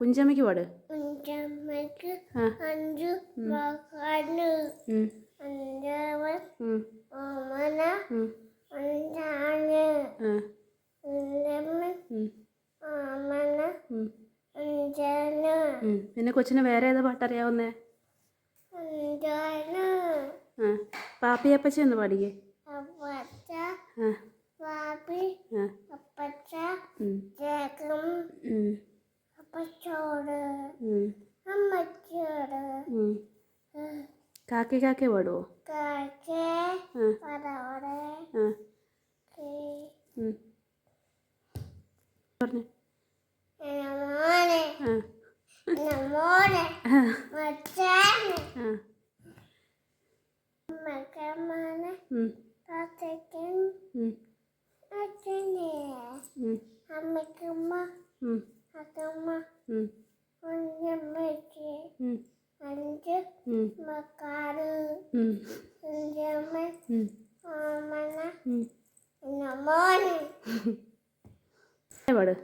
കുഞ്ചമ്മയ്ക്ക് പാട്. കുഞ്ചമ്മയ്ക്ക് 5 മക്കള്. അഞ്ചവൻ ഓമന അഞ്ചാണ്. അഞ്ചമ്മൻ ഓമന അഞ്ചാണ്. പിന്നെ കൊച്ചിന് വേറെ ഏതാ പാട്ടറിയാവുന്നേ? അഞ്ചാണ്. പാപ്പിയപ്പച്ചി ഒന്ന് പാടിക്കേ. അപ്പച്ച പാപ്പി അപ്പച്ച ചേക്കും അപ്പച്ചോട് അമ്മച്ചോട്. കാക്കി കാക്കി പാടുവോ? കാക്കേ പറവടെ പറഞ്ഞു. മോനെ മോനെ മച്ചാനെ മക്കമ്മനെ കാക്കൻ അച്ഛനെ അമ്മക്കമ്മ അക്കമ്മ കുഞ്ഞമ്മയ്ക്ക് 5 മക്കള്. കുഞ്ഞമ്മൻ ഓമന മോനെ പാട്.